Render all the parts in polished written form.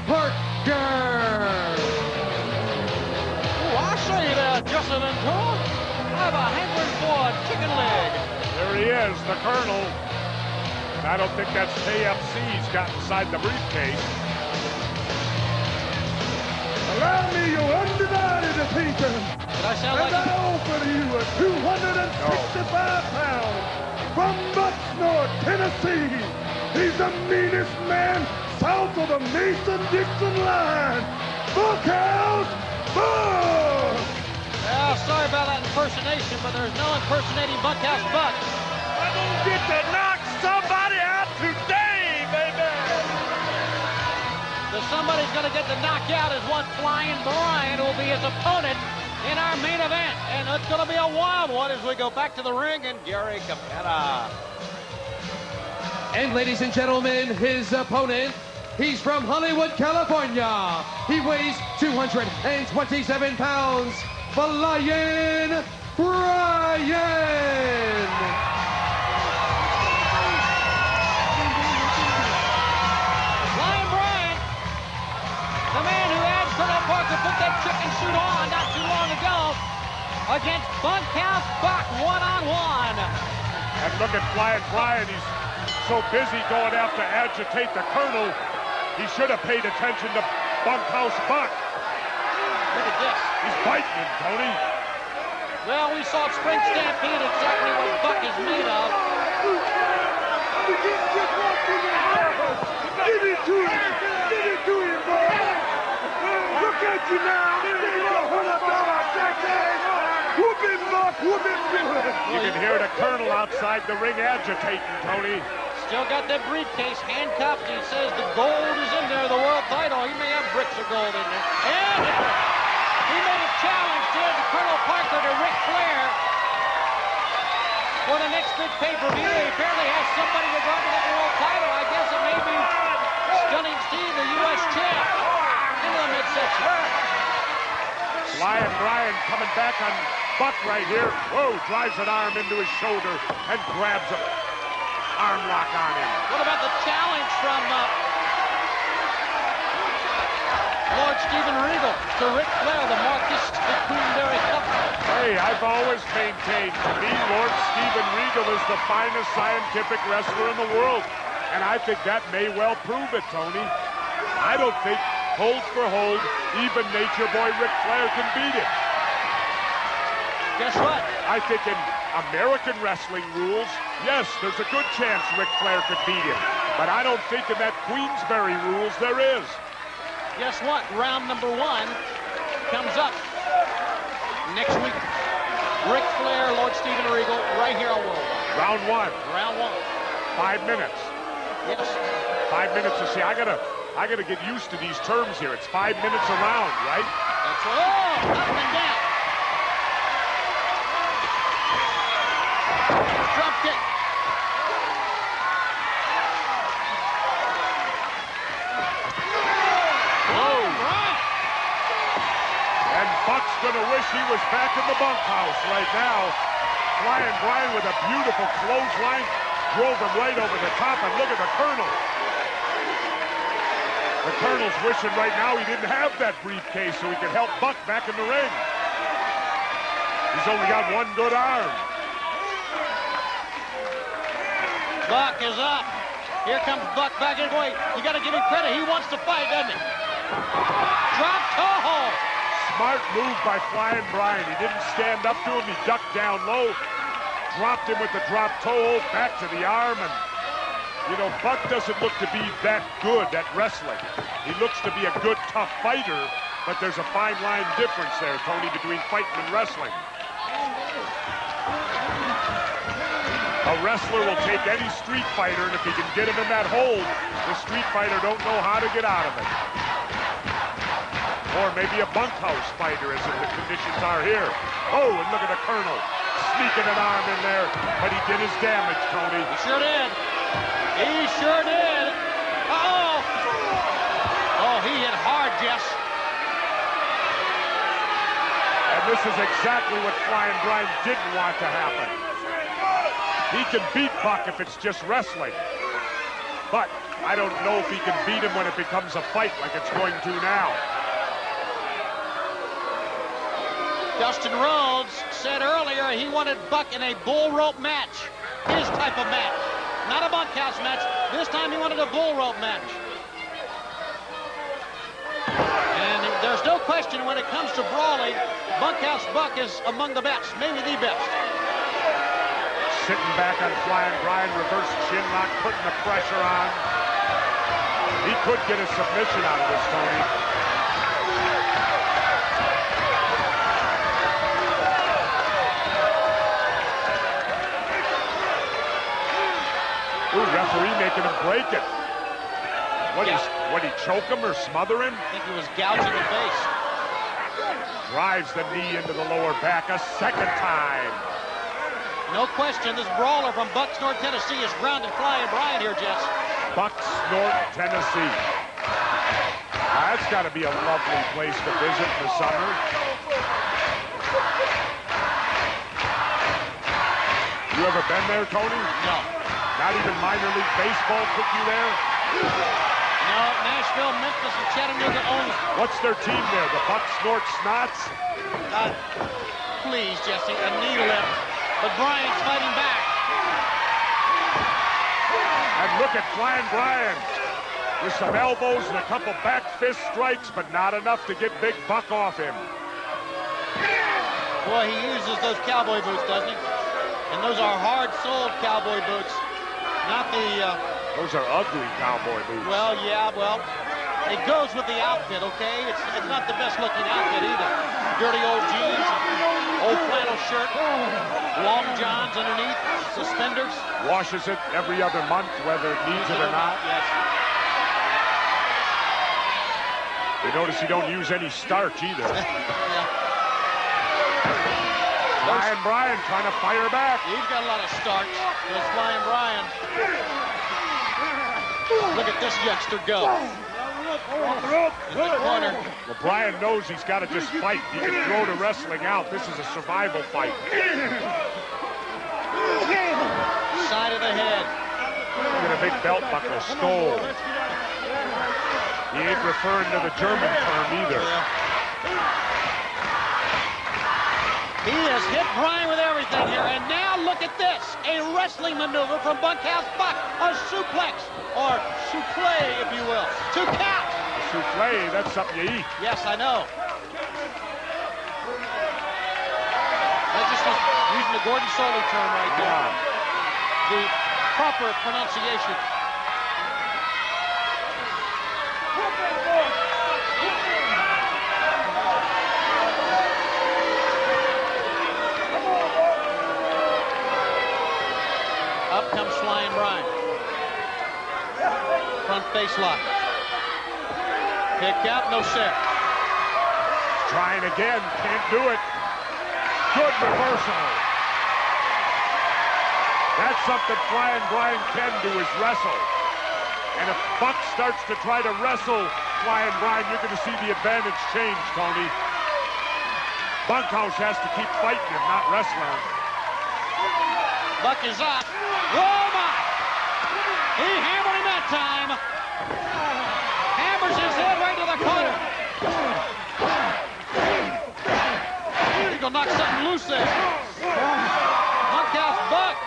Parker. Oh, I say there, Justin and Tom. I have a hankering for a chicken leg. There he is, the Colonel. I don't think that's KFC's got inside the briefcase. Allow me your undivided attention. Did I sound like I offer you a 265-pound from Bucknell, Tennessee. He's the meanest man south of the Mason-Dixon line. Bunkhouse Buck! Yeah, sorry about that impersonation, but there's no impersonating Bunkhouse Buck. I'm gonna get to knock somebody out today, baby! So somebody's going to get the knockout is what Flying Brian will be his opponent in our main event. And it's going to be a wild one as we go back to the ring and Gary Capetta. And ladies and gentlemen, his opponent, he's from Hollywood, California. He weighs 227 pounds, Flying Brian. The man who had Colonel Parker put that chicken suit on not too long ago against Bunkhouse Buck one-on-one. And look at Flying Brian. He's so busy going out to agitate the Colonel. He should have paid attention to Bunkhouse Buck. Look at this. He's biting him, Tony. Well, we saw at Spring Stampede exactly what Buck is made of. Give it to him! Give it to him, boy! Look at you now! Whoop him, Buck! Whoop him good! You can hear the Colonel outside the ring agitating, Tony. Still got that briefcase handcuffed. He says the gold is in there, the world title. He may have bricks of gold in there. And he made a challenge to Colonel Parker to Ric Flair for the next big pay-per-view. He apparently has somebody regarding that world title. I guess it may be Stunning Steve, the U.S. champ, into the midsection. Flying Brian coming back on Buck right here. Whoa, drives an arm into his shoulder and grabs him. Arm lock on him. What about the challenge from Lord Steven Regal to Ric Flair, the Marcus McQueen-Berry couple? Hey, I've always maintained, to me, Lord Steven Regal is the finest scientific wrestler in the world. And I think that may well prove it, Tony. I don't think, hold for hold, even Nature Boy Ric Flair can beat him. Guess what? I think in American wrestling rules, yes, there's a good chance Ric Flair could beat him. But I don't think in that Queensberry rules there is. Guess what? Round number one comes up next week. Ric Flair, Lord Steven Regal, right here on Worldwide. Round one. Round one. 5 minutes. Yes. 5 minutes to see. I gotta get used to these terms here. It's 5 minutes a round, right? That's right. Up and down. Drop kick. Whoa. Right. And Buck's gonna wish he was back in the bunkhouse right now. Flying Brian with a beautiful clothesline. Drove him right over the top, and look at the Colonel. The Colonel's wishing right now he didn't have that briefcase so he could help Buck back in the ring. He's only got one good arm. Buck is up. Here comes Buck back in. Wait, you got to give him credit. He wants to fight, doesn't he? Drop toe hold. Smart move by Flying Brian. He didn't stand up to him. He ducked down low. Dropped him with the drop toe hold, back to the arm, and, you know, Buck doesn't look to be that good at wrestling. He looks to be a good, tough fighter, but there's a fine line difference there, Tony, between fighting and wrestling. A wrestler will take any street fighter, and if he can get him in that hold, the street fighter don't know how to get out of it. Or maybe a bunkhouse fighter, as the conditions are here. Oh, and look at the Colonel. Sneaking an arm in there, but he did his damage, Tony. He sure did. He sure did. Uh-oh. Oh, he hit hard, Jess. And this is exactly what Flying Brian didn't want to happen. He can beat Buck if it's just wrestling. But I don't know if he can beat him when it becomes a fight like it's going to now. Dustin Rhodes said earlier he wanted Buck in a bull rope match. His type of match. Not a bunkhouse match. This time he wanted a bull rope match. And there's no question when it comes to brawling, Bunkhouse Buck is among the best, maybe the best. Sitting back on Flying Brian, reverse chin lock, putting the pressure on. He could get a submission out of this, Tony. Ooh, referee making him break it. What he choke him or smother him? I think he was gouging the face. Drives the knee into the lower back a second time. No question, this brawler from Bucks, North Tennessee is grounded Flying Brian here, Jess. Bucks, North Tennessee. That's got to be a lovely place to visit in the summer. You ever been there, Tony? No. Not even minor league baseball took you there? No, Nashville, Memphis, and Chattanooga only. What's their team there? The Bucks, North Snots? Please, Jesse, a knee lift. But Brian's fighting back. And look at Flying Brian with some elbows and a couple back fist strikes, but not enough to get Big Buck off him. Boy, he uses those cowboy boots, doesn't he? And those are hard-soled cowboy boots. Not the... Those are ugly cowboy boots. Well, yeah, well, it goes with the outfit, okay? It's not the best-looking outfit either. Dirty old jeans, old flannel shirt, long johns underneath, suspenders. Washes it every other month, whether it needs it or not. Yes. You notice you don't use any starch either. Yeah. Flying Brian trying to fire back. He's got a lot of starch. There's Flying Brian. Look at this youngster go. In the corner. Well, Brian knows he's got to just fight. He can throw the wrestling out. This is a survival fight. Side of the head. Look at a big belt buckle, stole. He ain't referring to the German term either. He has hit Brian with everything here, and now look at this. A wrestling maneuver from Bunkhouse Buck. A suplex, or souffle, if you will. 2 count. Souffle, that's something you eat. Yes, I know. I just was using the Gordon Soley term right there. The proper pronunciation. Up comes Flying Brian. Front face lock. Kick out, no set. Trying again, can't do it. Good reversal. That's something Flying Brian can do, is wrestle. And if Buck starts to try to wrestle Flying Brian, you're going to see the advantage change, Tony. Bunkhouse has to keep fighting him, not wrestling. Buck is up. Oh my! He hammered him that time. Hammers his head right to the corner. He's gonna knock something loose there. Bunkhouse Buck.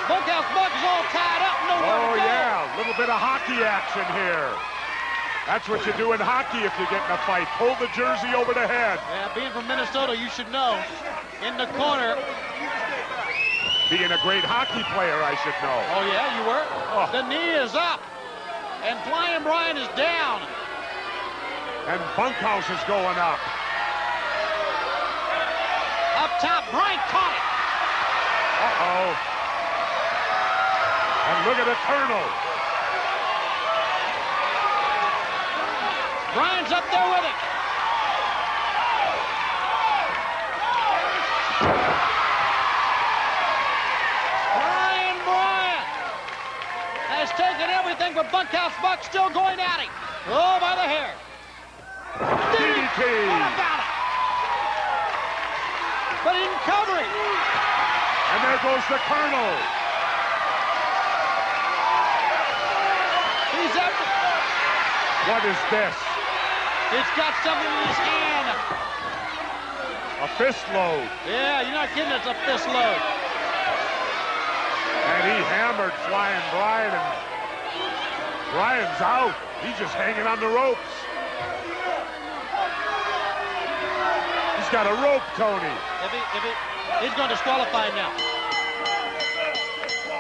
Bunkhouse Buck is all tied up. Nowhere to go. Yeah, a little bit of hockey action here. That's what you do in hockey if you get in a fight. Pull the jersey over the head. Yeah, being from Minnesota, you should know. In the corner. Being a great hockey player, I should know. Oh, yeah, you were? Oh. The knee is up. And Flying Brian is down. And Bunkhouse is going up. Up top, Brian caught it. Uh-oh. And look at the Colonel. Brian's up there with it. Flying Brian has taken everything, but Bunkhouse Buck still going at it. Oh, by the hair. DDT. What about it? But he didn't cover it. And there goes the Colonel. What is this? He's got something in his hand. A fist load. Yeah, you're not kidding. It's a fist load. And he hammered Flying Brian, and Brian's out. He's just hanging on the ropes. He's got a rope, Tony. He's going to disqualify now.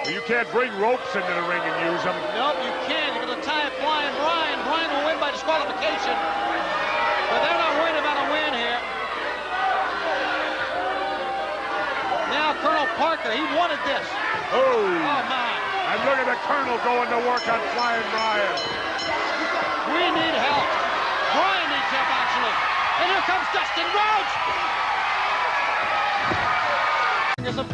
Well, you can't bring ropes into the ring and use them. Nope, you can't. You're going to tie Flying Brian. Brian will win by disqualification. But they're not worried about a win here. Now Colonel Parker, he wanted this. Oh, my. And look at the Colonel going to work on Flying Brian. We need help. Brian needs help, actually. And here comes Dustin Rhodes. There's a